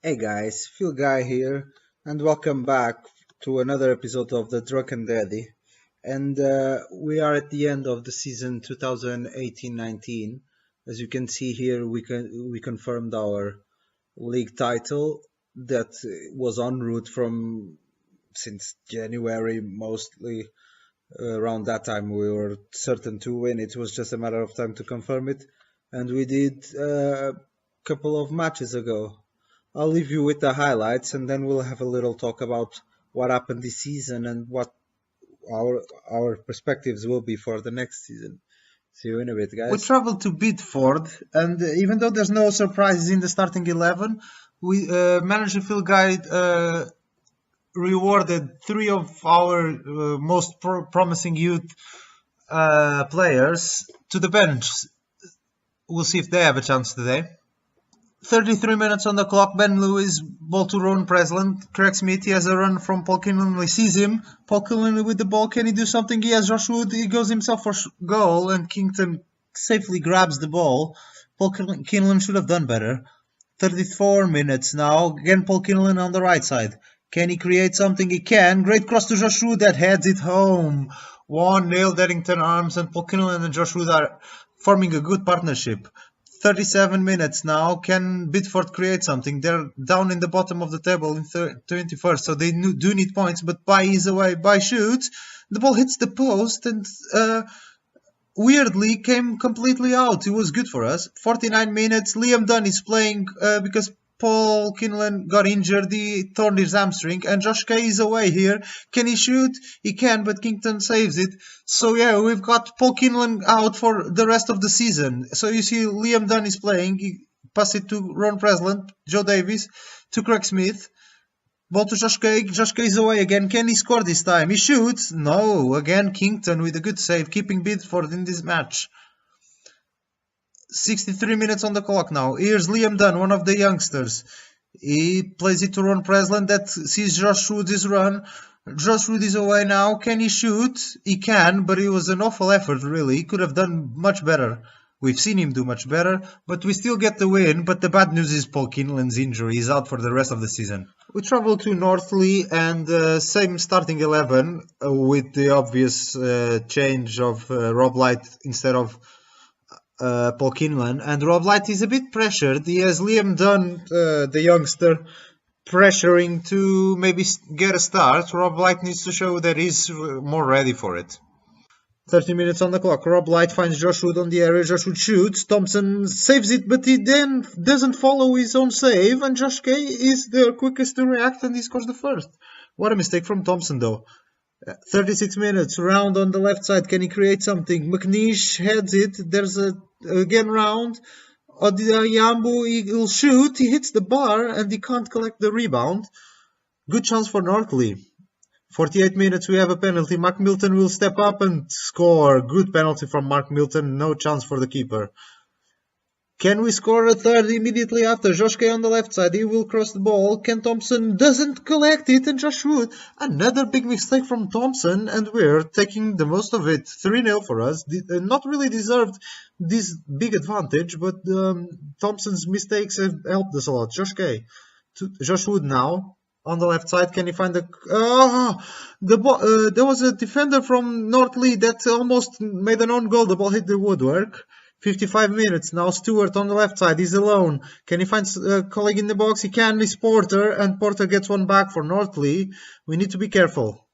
Hey guys, Phil Guy here, and welcome back to another episode of the Drunken Deddy. And we are at the end of the season 2018-19. As you can see here, we confirmed our league title that was en route from since January, mostly around that time we were certain to win. It was just a matter of time to confirm it, and we did a couple of matches ago. I'll leave you with the highlights, and then we'll have a little talk about what happened this season and what our perspectives will be for the next season. See you in a bit, We guys. traveled to Bidford, and even though there's no surprises in the starting 11, we manager Phil Guy rewarded three of our most promising youth players to the bench. We'll see if they have a chance today. 33 minutes on the clock. Ben Lewis, ball to Ron Presland. Craig Smith, he has a run from Paul Kinlan. He sees him. Paul Kinlan with the ball. Can he do something? He has Josh Wood. He goes himself for goal, and Kington safely grabs the ball. Paul Kinlan should have done better. 34 minutes now. Again, Paul Kinlan on the right side. Can he create something? He can. Great cross to Josh Wood that heads it home. 1-0 Deddington Arms, and Paul Kinlan and Josh Wood are forming a good partnership. 37 minutes now. Can Bidford create something? They're down in the bottom of the table in 21st, so they do need points, but Bai is away. Bai shoots. The ball hits the post and weirdly came completely out. It was good for us. 49 minutes. Liam Dunn is playing because Paul Kinlan got injured. He torn his hamstring, and Josh Kay is away here. Can he shoot? He can, but Kington saves it. So yeah, we've got Paul Kinlan out for the rest of the season. So you see Liam Dunn is playing. He pass it to Ron Presland, Joe Davis, to Craig Smith. Ball to Josh Kay. Josh Kay is away again. Can he score this time? He shoots. No. Again, Kington with a good save, keeping Bidford in this match. 63 minutes on the clock now. Here's Liam Dunn, one of the youngsters. He plays it to Ron Presland that sees Josh Wood's run. Josh Wood is away now. Can he shoot? He can, but it was an awful effort, really. He could have done much better. We've seen him do much better, but we still get the win. But the bad news is Paul Kinlan's injury. He's out for the rest of the season. We travel to Northley, and same starting 11 with the obvious change of Rob Light instead of Paul Kinlan, and Rob Light is a bit pressured. He has Liam Dunn, the youngster, pressuring to maybe get a start. Rob Light needs to show that he's more ready for it. 30 minutes on the clock. Rob Light finds Josh Wood on the area. Josh Wood shoots. Thompson saves it, but he then doesn't follow his own save, and Josh Kay is the quickest to react, and he scores the first. What a mistake from Thompson, though. 36 minutes. Round on the left side. Can he create something? McNeish heads it. There's again round. Odiayambu, he'll shoot. He hits the bar and he can't collect the rebound. Good chance for Northley. 48 minutes. We have a penalty. Mark Milton will step up and score. Good penalty from Mark Milton. No chance for the keeper. Can we score a third immediately after? Josh Kay on the left side. He will cross the ball. Ken Thompson doesn't collect it. And Josh Wood. Another big mistake from Thompson. And we're taking the most of it. 3-0 for us. Not really deserved this big advantage. But Thompson's mistakes have helped us a lot. Josh Kay. Josh Wood now. On the left side. Can he find the... there was a defender from Northley that almost made an own goal. The ball hit the woodwork. 55 minutes now. Stewart on the left side. He's alone. Can he find a colleague in the box? He can. It's Porter, and Porter gets one back for Northley. We need to be careful.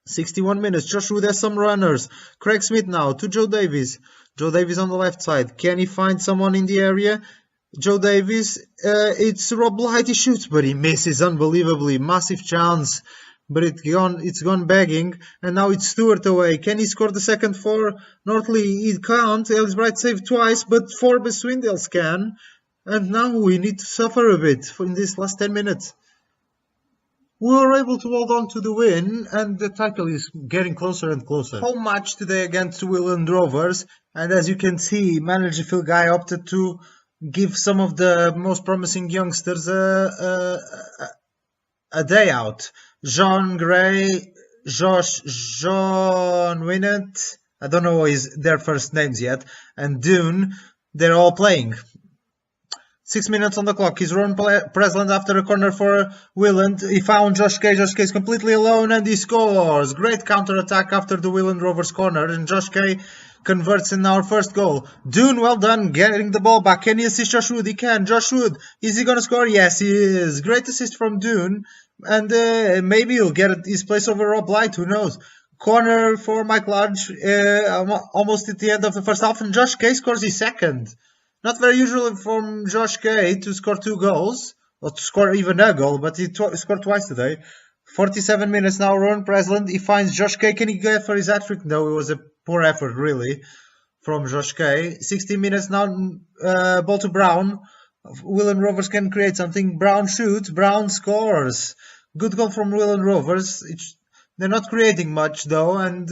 61 minutes. Josh Wood has some runners. Craig Smith now to Joe Davis. Joe Davis on the left side. Can he find someone in the area? Joe Davis. It's Rob Light. He shoots, but he misses unbelievably. Massive chance. But it's gone begging, and now it's Stewart away. Can he score the second for Northley? He can't. Ellis Bright saved twice, but Forbes Swindles can. And now we need to suffer a bit in this last 10 minutes. We were able to hold on to the win, and the title is getting closer and closer. Home match today against Willand Rovers, and as you can see, manager Phil Guy opted to give some of the most promising youngsters a day out. John Gray, John Winnett, I don't know their first names yet, and Dune, they're all playing. 6 minutes on the clock. He's run Presland after a corner for Willand. He found Josh Kay. Josh Kay is completely alone and he scores. Great counter attack after the Willand Rovers corner, and Josh Kay converts in our first goal. Dune, well done, getting the ball back. Can he assist Josh Wood? He can. Josh Wood, is he going to score? Yes, he is. Great assist from Dune, and maybe he'll get his place over Rob Light. Who knows? Corner for Mike Large, almost at the end of the first half, and Josh Kay scores his second. Not very usual from Josh Kay to score 2 goals, or to score even a goal, but he scored twice today. 47 minutes now, Ron Presland, he finds Josh Kay. Can he go for his hat-trick? No, it was a poor effort, really, from Josh Kay. 16 minutes now, ball to Brown. Willand Rovers can create something. Brown shoots, Brown scores. Good goal from Willand Rovers. They're not creating much, though, and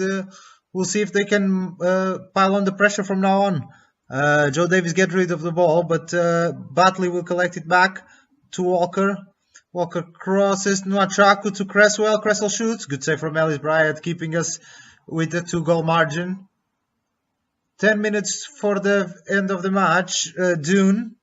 we'll see if they can pile on the pressure from now on. Joe Davis gets rid of the ball, but Batley will collect it back to Walker. Walker crosses Nwachaku to Cresswell. Cresswell shoots. Good save from Ellis Bryant, keeping us with a 2-goal margin. 10 minutes for the end of the match. Dune,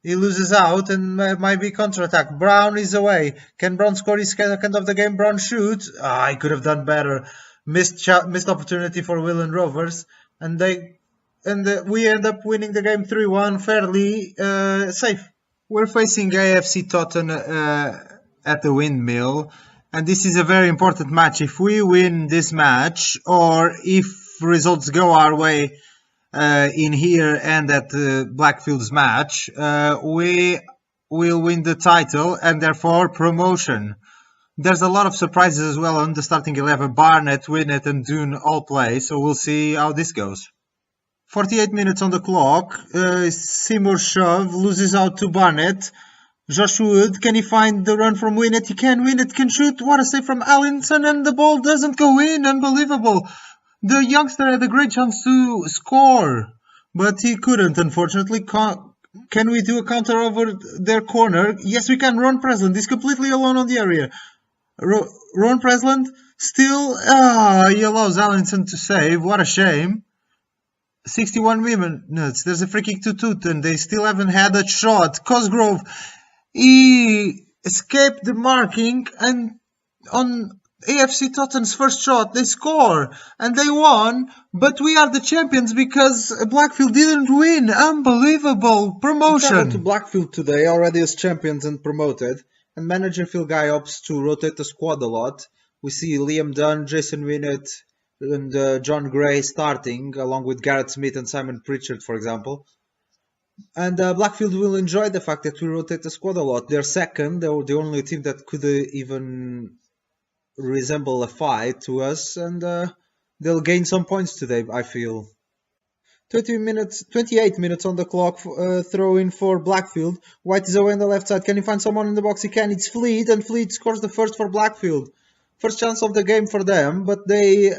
he loses out and might be counter-attack. Brown is away. Can Brown score his second of the game? Brown shoots. He could have done better. Missed opportunity for Willand Rovers, and we end up winning the game 3-1 fairly safe. We're facing AFC Tottenham at the Windmill, and this is a very important match. If we win this match, or if results go our way in here and at Blackfield's match, we will win the title and therefore promotion. There's a lot of surprises as well on the starting 11. Barnett, Winnett and Dune all play, so we'll see how this goes. 48 minutes on the clock. Seymour shove, loses out to Barnett. Josh Wood, can he find the run from Winnett? He can. Winnett can shoot. What a save from Allinson, and the ball doesn't go in. Unbelievable. The youngster had a great chance to score, but he couldn't, unfortunately. Can we do a counter over their corner? Yes, we can. Ron Presland is completely alone on the area. Ron Presland still... he allows Allinson to save. What a shame. 61 minutes. There's a free kick to Tooten. They still haven't had a shot. Cosgrove, he escaped the marking, and on AFC Tottenham's first shot, they score and they won. But we are the champions because Blackfield didn't win. Unbelievable promotion. We traveled to Blackfield today already as champions and promoted, and manager Phil Guy opts to rotate the squad a lot. We see Liam Dunn, Jason Winnett, and John Gray starting, along with Garrett Smith and Simon Pritchard, for example. And Blackfield will enjoy the fact that we rotate the squad a lot. They're second. They were the only team that could even resemble a fight to us, and they'll gain some points today, I feel. 28 minutes on the clock, throw in for Blackfield. White is away on the left side. Can he find someone in the box? He can. It's Fleet, and Fleet scores the first for Blackfield. First chance of the game for them, but they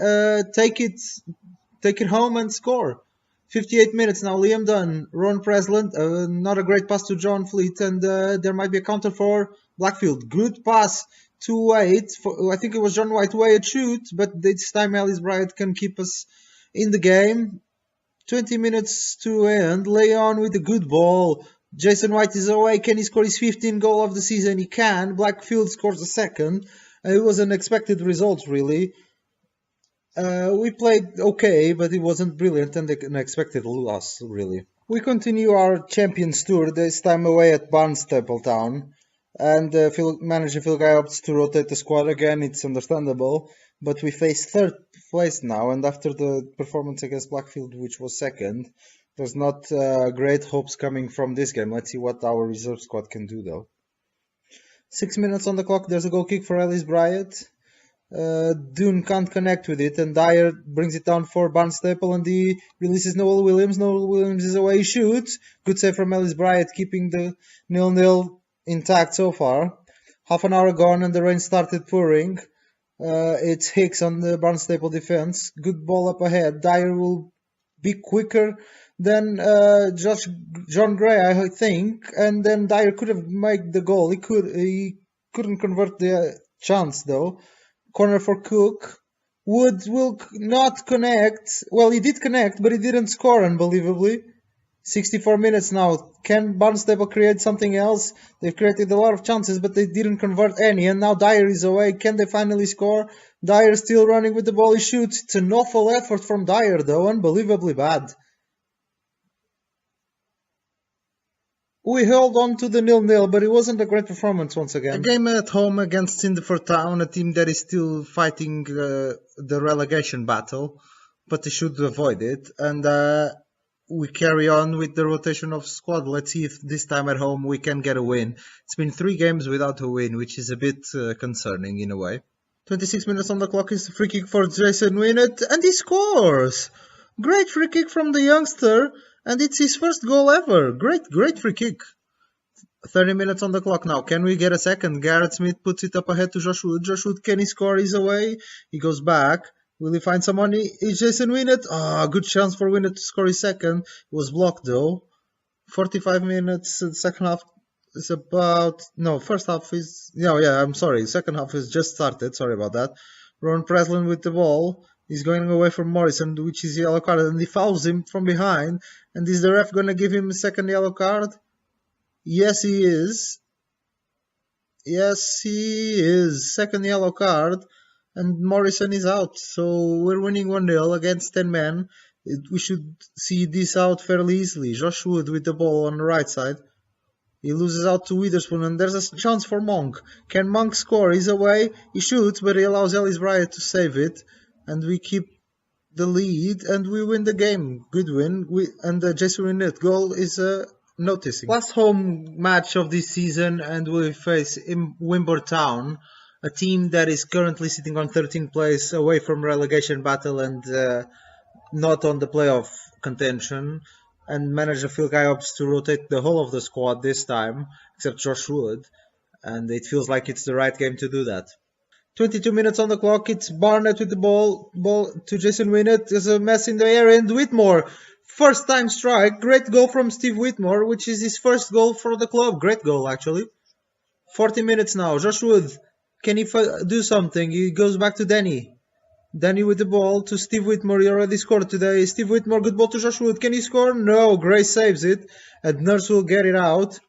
take it home and score. 58 minutes now. Liam Dunn, Ron Presland, not a great pass to John Fleet, and there might be a counter for Blackfield. Good pass to White. I think it was John White way a shoot, but this time Ellis Bryant can keep us in the game. 20 minutes to end. Leon with a good ball. Jason White is away. Can he score his 15th goal of the season? He can. Blackfield scores a second. It was an expected result, really. We played okay, but it wasn't brilliant and an expected loss, really. We continue our Champions Tour, this time away at Barnstaple Town. And manager Phil Guy opts to rotate the squad again. It's understandable. But we face third place now, and after the performance against Blackfield, which was second, there's not great hopes coming from this game. Let's see what our reserve squad can do, though. 6 minutes on the clock. There's a goal kick for Ellis Bryant. Dune can't connect with it, and Dyer brings it down for Barnstaple, and he releases Noel Williams. Noel Williams is away. He shoots. Good save from Ellis Bryant, keeping the 0-0 intact so far. Half an hour gone, and the rain started pouring. It's Hicks on the Barnstaple defense. Good ball up ahead. Dyer will be quicker than John Gray, I think, and then Dyer could have made the goal. He couldn't convert the chance, though. Corner for Cook. Wood will not connect. Well, he did connect, but he didn't score, unbelievably. 64 minutes now. Can Barnstable create something else? They've created a lot of chances, but they didn't convert any. And now Dyer is away. Can they finally score? Dyer still running with the ball. He shoots. It's an awful effort from Dyer, though. Unbelievably bad. We held on to the 0-0, but it wasn't a great performance once again. A game at home against Cinderford Town, a team that is still fighting the relegation battle, but they should avoid it. And we carry on with the rotation of squad. Let's see if this time at home we can get a win. It's been 3 games without a win, which is a bit concerning in a way. 26 minutes on the clock is the free kick for Jason Winnett, and he scores! Great free kick from the youngster, and it's his first goal ever. Great free kick. 30 minutes on the clock now. Can we get a second? Garrett Smith puts it up ahead to Josh Wood. Josh Wood, can he score? He's away. He goes back. Will he find someone? Is Jason Winnett? Good chance for Winnett to score his second. It was blocked though. 45 minutes. Second half is about... No, first half is... I'm sorry. Second half is just started. Sorry about that. Ron Preslin with the ball. He's going away from Morrison, which is yellow card, and he fouls him from behind. And is the ref going to give him a second yellow card? Yes, he is. Yes, he is. Second yellow card. And Morrison is out. So we're winning 1-0 against 10 men. We should see this out fairly easily. Josh Wood with the ball on the right side. He loses out to Witherspoon, and there's a chance for Monk. Can Monk score? He's away. He shoots, but he allows Ellis Bryant to save it. And we keep the lead, and we win the game. Good win. And the Jason Winnett goal is noticing. Last home match of this season, and we face Wimborne Town, a team that is currently sitting on 13th place, away from relegation battle and not on the playoff contention. And manager Phil Guy opts to rotate the whole of the squad this time, except Josh Wood. And it feels like it's the right game to do that. 22 minutes on the clock. It's Barnett with the ball to Jason Winnett. There's a mess in the air, and Whitmore, first time strike. Great goal from Steve Whitmore, which is his first goal for the club. Great goal, actually. 40 minutes now. Josh Wood, can he do something? He goes back to Danny. Danny with the ball to Steve Whitmore. He already scored today. Steve Whitmore, good ball to Josh Wood. Can he score? No. Gray saves it, and Nurse will get it out.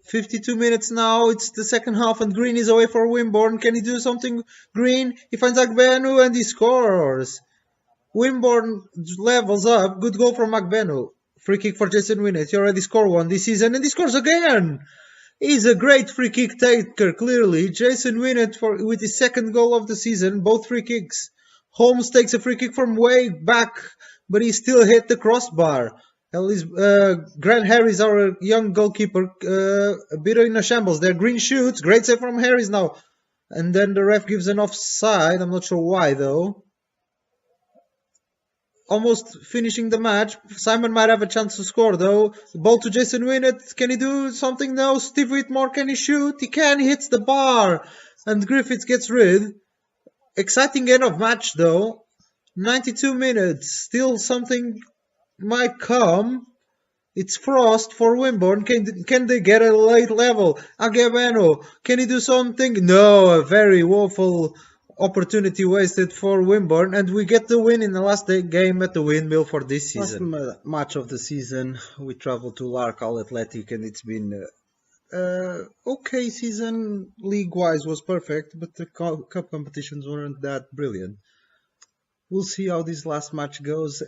52 minutes now, it's the second half, and Green is away for Wimborne. Can he do something? Green, he finds Agbenu, and he scores. Wimborne levels up. Good goal from Agbenu. Free kick for Jason Winnett. He already scored one this season, and he scores again. He's a great free kick taker, clearly. Jason Winnett with his second goal of the season, both free kicks. Holmes takes a free kick from way back, but he still hit the crossbar. Grant Harris, our young goalkeeper, a bit in a shambles there. Green shoots. Great save from Harris now. And then the ref gives an offside. I'm not sure why, though. Almost finishing the match. Simon might have a chance to score, though. The ball to Jason Winnett. Can he do something? No. Steve Whitmore, can he shoot? He can. He hits the bar. And Griffiths gets rid. Exciting end of match, though. 92 minutes. Still something might come. It's Frost for Wimborne. Can they get a late level? Agbenu, can he do something? No, a very woeful opportunity wasted for Wimborne, and we get the win in the last game at the Windmill for this season. Last match of the season, we travel to Larkhall Athletic, and it's been okay season. League-wise was perfect, but the cup competitions weren't that brilliant. We'll see how this last match goes.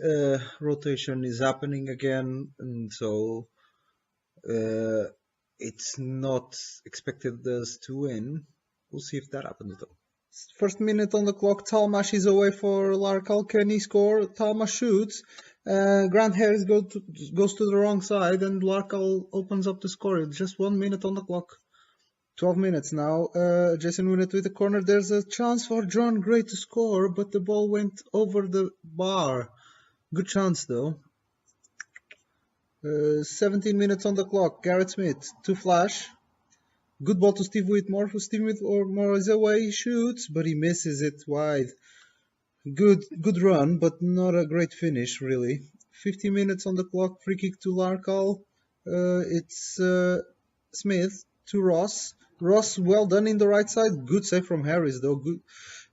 Rotation is happening again, and so it's not expected us to win. We'll see if that happens, though. First minute on the clock. Talmash is away for Larkhall. Can he score? Talmash shoots. Grant Harris goes to the wrong side, and Larkhall opens up to score it. Just 1 minute on the clock. 12 minutes now. Jason Winnett with the corner. There's a chance for John Gray to score, but the ball went over the bar. Good chance, though. 17 minutes on the clock. Garrett Smith to Flash. Good ball to Steve Whitmore. Steve Whitmore is away. He shoots, but he misses it wide. Good run, but not a great finish, really. 50 minutes on the clock. Free kick to Larkhall. It's Smith to Ross. Ross, well done in the right side. Good save from Harris, though. Good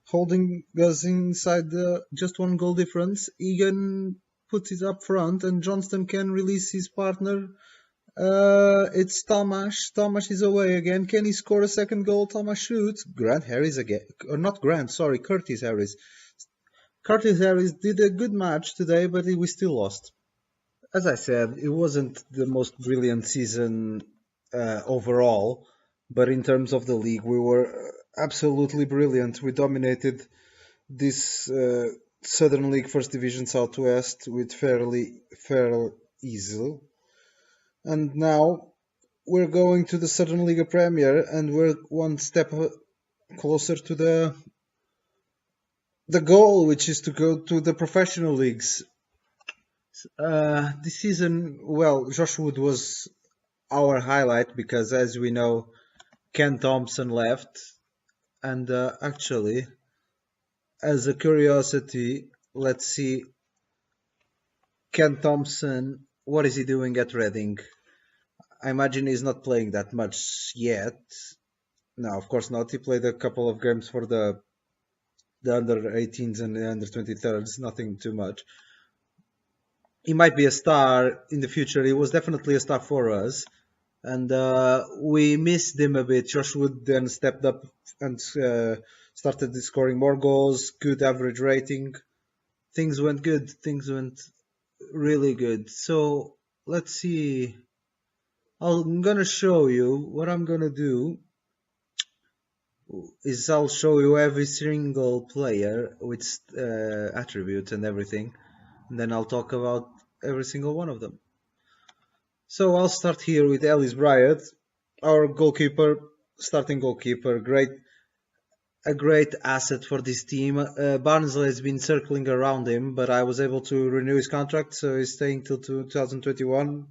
holding us inside just one goal difference. Egan puts it up front, and Johnston can release his partner. It's Tomash. Tomash is away again. Can he score a second goal? Tomash shoots. Grant Harris again. Or not Grant, sorry, Curtis Harris. Curtis Harris did a good match today, but we still lost. As I said, it wasn't the most brilliant season overall, but in terms of the league, we were absolutely brilliant. We dominated this Southern League First Division Southwest with fair easy. And now we're going to the Southern League Premier, and we're one step closer to the goal, which is to go to the professional leagues. This season, well, Josh Wood was our highlight because, as we know, Ken Thompson left. And actually, as a curiosity, let's see Ken Thompson, what is he doing at Reading? I imagine he's not playing that much yet. No, of course not. He played a couple of games for the under 18s and the under 23s, nothing too much. He might be a star in the future. He was definitely a star for us. And we missed him a bit. Josh Wood then stepped up and started scoring more goals, good average rating. Things went good. Things went really good. So let's see. I'm going to show you what I'm going to do is I'll show you every single player with attributes and everything. And then I'll talk about every single one of them. So I'll start here with Ellis Bryant, our goalkeeper, starting goalkeeper, a great asset for this team. Barnsley has been circling around him, but I was able to renew his contract, so he's staying till 2021.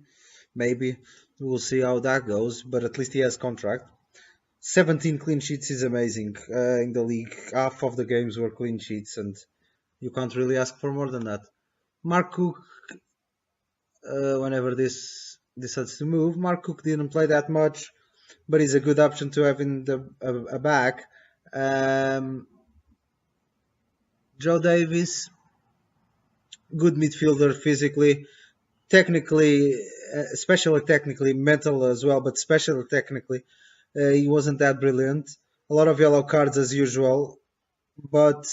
Maybe we'll see how that goes, but at least he has contract. 17 clean sheets is amazing in the league. Half of the games were clean sheets, and you can't really ask for more than that. Mark Cook, whenever this decides to move, Mark Cook didn't play that much, but he's a good option to have in a back. Joe Davis, good midfielder physically, technically, especially technically, mental as well, but especially technically, he wasn't that brilliant. A lot of yellow cards as usual, but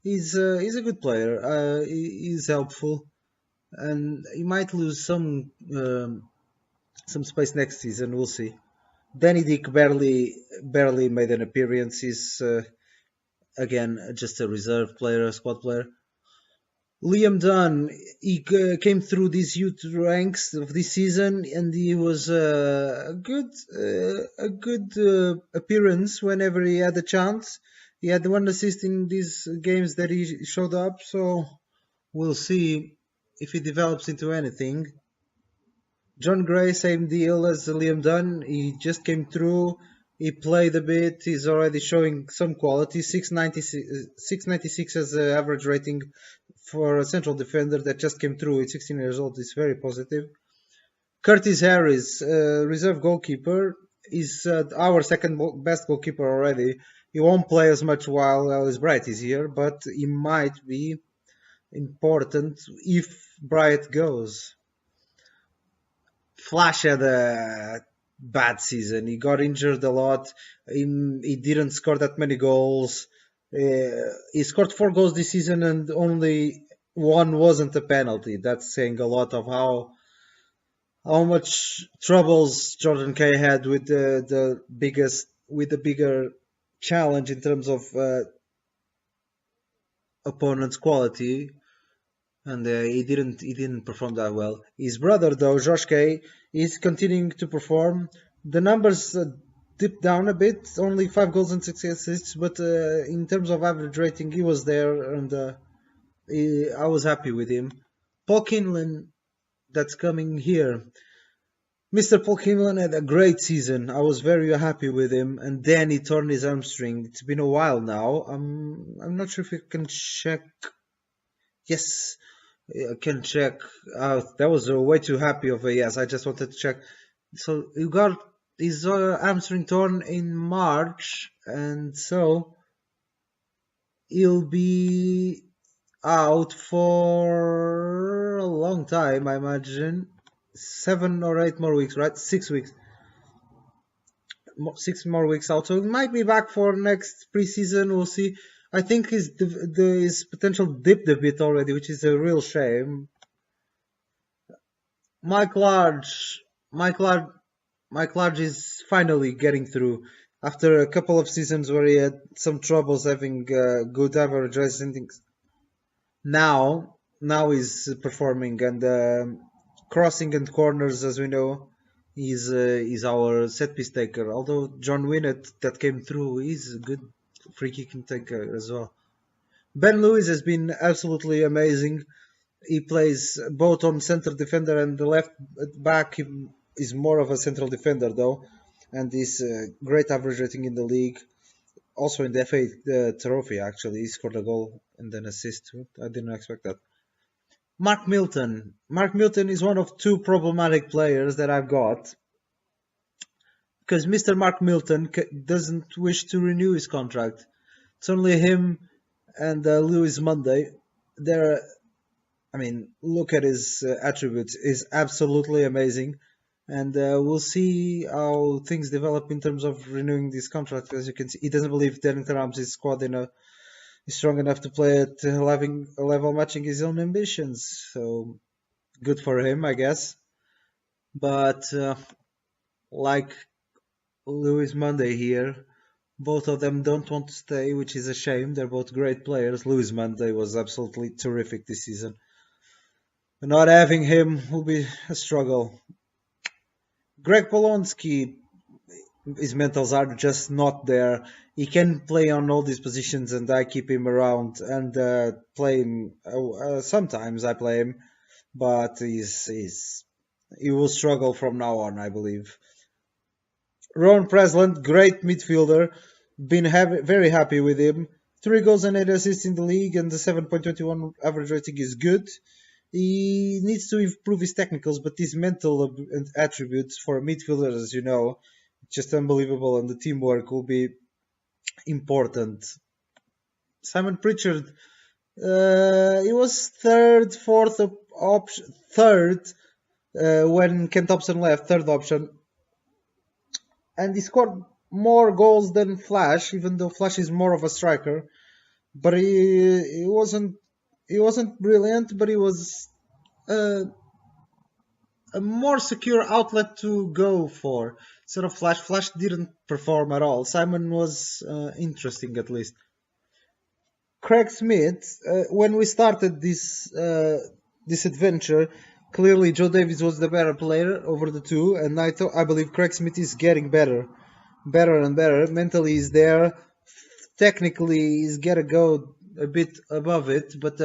he's a good player. He's helpful, and he might lose some space next season. We'll see. Danny Dick barely made an appearance. He's again just a reserve player, a squad player. Liam Dunn, he came through these youth ranks of this season, and he was a good appearance whenever he had a chance. He had one assist in these games that he showed up, so we'll see if he develops into anything. John Gray, same deal as Liam Dunn. He just came through. He played a bit. He's already showing some quality. 696 as an average rating for a central defender that just came through at 16 years old. Is very positive. Curtis Harris, reserve goalkeeper, is our second best goalkeeper already. He won't play as much while Ellis Bright is here, but he might be important if Bright goes. Flash had a bad season. He got injured a lot. He didn't score that many goals. He scored 4 goals this season, and only one wasn't a penalty. That's saying a lot of how much troubles Jordan Kay had with the bigger challenge in terms of opponent's quality. And he didn't perform that well. His brother, though, Josh Kay, is continuing to perform. The numbers dipped down a bit, only 5 goals and 6 assists, but in terms of average rating, he was there, and I was happy with him. Paul Kinlan, that's coming here. Mr. Paul Kinlan had a great season. I was very happy with him, and then he torn his hamstring. It's been a while now. I'm not sure if you can check. Yes, I can check. That was way too happy of a yes. I just wanted to check. So you got his hamstring torn in March, and so he'll be out for a long time, I imagine. 7 or 8 more weeks, right? 6 weeks. 6 more weeks out. So he might be back for next preseason. We'll see. I think his potential dipped a bit already, which is a real shame. Mike Large, Mike Large, Mike Large is finally getting through after a couple of seasons where he had some troubles having good average rating. Now he's performing and crossing and corners, as we know, is our set piece taker. Although John Winnett that came through is a good free kicking taker as well. Ben Lewis has been absolutely amazing. He plays both on center defender and the left back. He is more of a central defender though, and he's great average rating in the league. Also in the FA trophy, actually, he scored a goal and an assist. I didn't expect that. Mark Milton. Mark Milton is one of two problematic players that I've got because Mr. Mark Milton doesn't wish to renew his contract. It's only him and Lewis Monday. They're, I mean, look at his attributes. He's absolutely amazing. And we'll see how things develop in terms of renewing this contract. As you can see, he doesn't believe Deddington Ramsey's squad is strong enough to play at a level matching his own ambitions. So good for him, I guess. But like Lewis Monday here, both of them don't want to stay, which is a shame. They're both great players. Lewis Monday was absolutely terrific this season. Not having him will be a struggle. Greg Polonsky, his mentals are just not there. He can play on all these positions, and I keep him around and play him. Sometimes I play him, but he will struggle from now on, I believe. Ron Presland, great midfielder. Been very happy with him. 3 goals and 8 assists in the league, and the 7.21 average rating is good. He needs to improve his technicals, but his mental attributes for a midfielder, as you know, just unbelievable, and the teamwork will be important. Simon Pritchard, he was third when Ken Thompson left, third option, and he scored more goals than Flash, even though Flash is more of a striker. But he wasn't brilliant, but he was a more secure outlet to go for instead of Flash. Flash didn't perform at all. Simon was interesting at least. Craig Smith, when we started this adventure, clearly Joe Davies was the better player over the two, and I believe Craig Smith is getting better and better. Mentally, he's there. Technically, he's gotta go a bit above it, but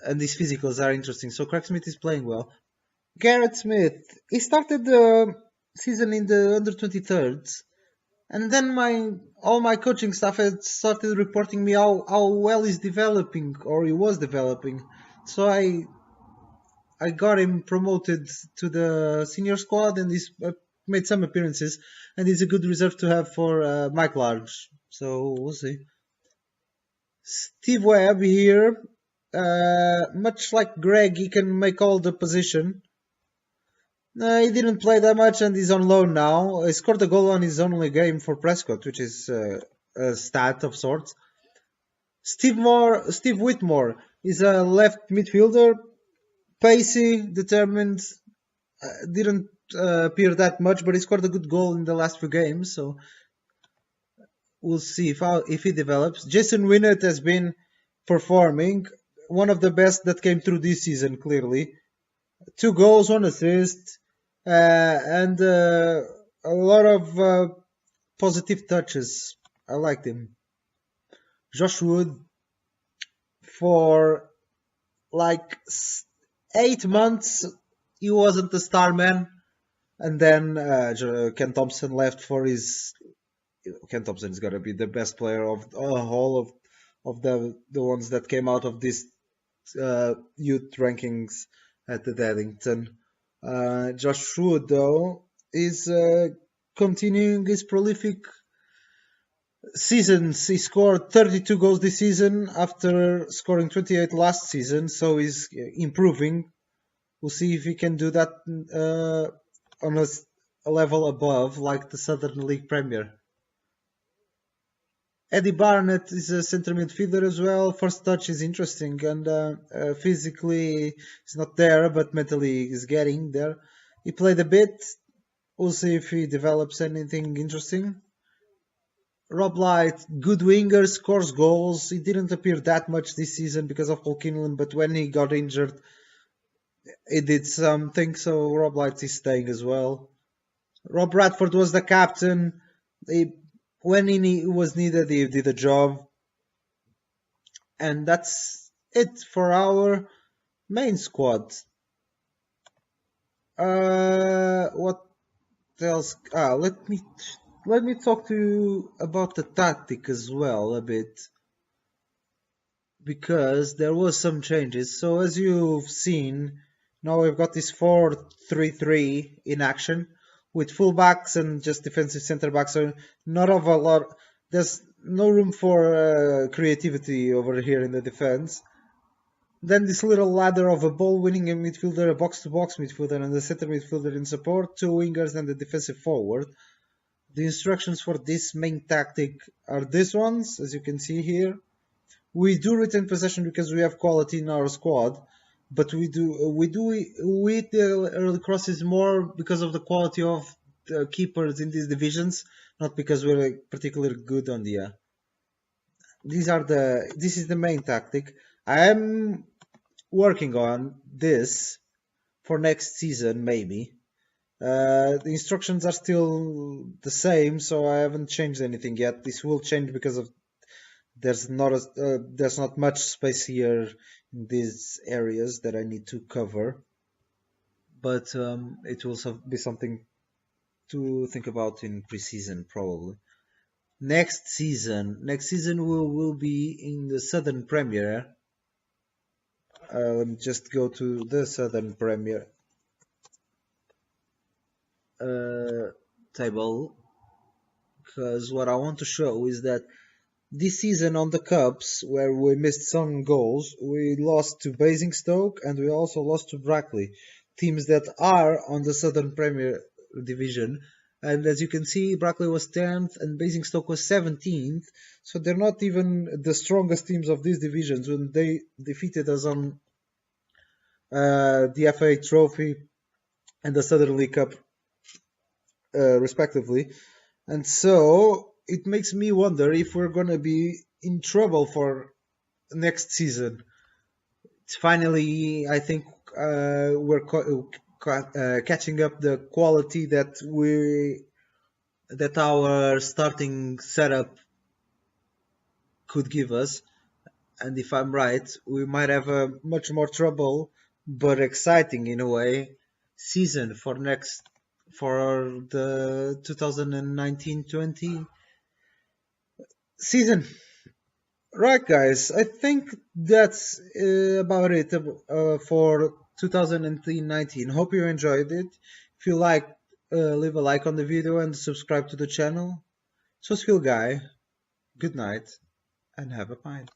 and his physicals are interesting. So Craig Smith is playing well. Garrett Smith, he started the season in the under 23rds, and then all my coaching staff had started reporting me how well he's developing, or he was developing. So I got him promoted to the senior squad, and he's made some appearances, and he's a good reserve to have for Mike Large. So we'll see. Steve Webb here, much like Greg, he can make all the position. He didn't play that much and he's on loan now. He scored a goal on his only game for Prescott, which is a stat of sorts. Steve Whitmore is a left midfielder, pacey, determined. Didn't appear that much, but he scored a good goal in the last few games. So we'll see if he develops. Jason Winnett has been performing, one of the best that came through this season, clearly. 2 goals, 1 assist, and a lot of positive touches. I liked him. Josh Wood, for like 8 months, he wasn't the star man, and then Ken Thompson left for his. Ken Thompson is gonna be the best player of all of the ones that came out of this youth rankings at the Deddington. Josh Wood, though, is continuing his prolific seasons. He scored 32 goals this season after scoring 28 last season, so he's improving. We'll see if he can do that on a level above, like the Southern League Premier. Eddie Barnett is a centre midfielder as well. First touch is interesting, and physically he's not there, but mentally he's getting there. He played a bit. We'll see if he develops anything interesting. Rob Light, good winger, scores goals. He didn't appear that much this season because of Paul Kinlan, but when he got injured, he did something. So Rob Light is staying as well. Rob Bradford was the captain. When he was needed, he did a job. And that's it for our main squad. What else? Let me talk to you about the tactic as well a bit, because there was some changes. So as you've seen, now we've got this 4-3-3 in action with fullbacks and just defensive centre backs. So not of a lot. There's no room for creativity over here in the defense. Then this little ladder of a ball-winning midfielder, a box-to-box midfielder, and a centre midfielder in support, two wingers, and the defensive forward. The instructions for this main tactic are these ones, as you can see here. We do retain possession because we have quality in our squad, but we hit the early crosses more because of the quality of the keepers in these divisions, not because we're particularly good on the air. This is the main tactic. I am working on this for next season, maybe. The instructions are still the same, so I haven't changed anything yet. This will change because of there's not much space here in these areas that I need to cover, but it will be something to think about in preseason probably. Next season we will be in the Southern Premier. Let me just go to the Southern Premier table, because what I want to show is that this season on the Cups, where we missed some goals, we lost to Basingstoke and we also lost to Brackley, teams that are on the Southern Premier Division. And as you can see, Brackley was 10th and Basingstoke was 17th, so they're not even the strongest teams of these divisions when they defeated us on the FA Trophy and the Southern League Cup, respectively. And so it makes me wonder if we're going to be in trouble for next season. It's finally, I think, we're catching up the quality that our starting setup could give us. And if I'm right, we might have a much more trouble, but exciting in a way, season for the 2019-20 season. Right, guys, I think that's about it for 2019. Hope you enjoyed it. If you like, leave a like on the video and subscribe to the channel. So, Phil Guy, good night and have a pint.